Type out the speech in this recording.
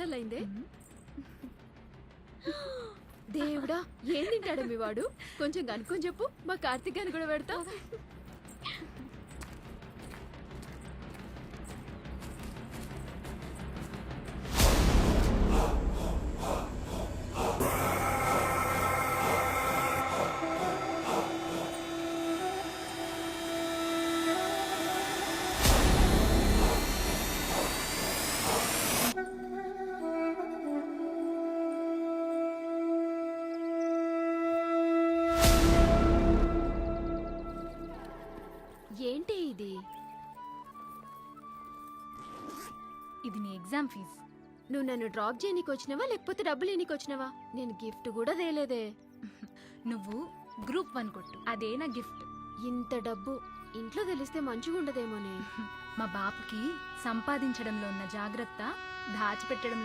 అయిందే దేవుడా, ఏం తింటాడు మీ వాడు? కొంచెం కనుక్కొని చెప్పు, మా కార్తీక్ గారిని కూడా పెడతా. ఏంటి ఇది? ఇది నీ ఎగ్జామ్ ఫీజ్. నువ్వు నన్ను డ్రాప్ చేయనీకి వచ్చినావా లేకపోతే డబ్బులు ఇనికి వచ్చినావా? నేను గిఫ్ట్ కూడా తేలేదే. నువ్వు గ్రూప్ 1 కొట్టు, అదే నా గిఫ్ట్. ఇంత డబ్బు ఇంట్లో తెలిస్తే మంచిగా ఉండదేమోనే. మా బాపుకి సంపాదించడంలో ఉన్న జాగ్రత్త దాచిపెట్టడంలో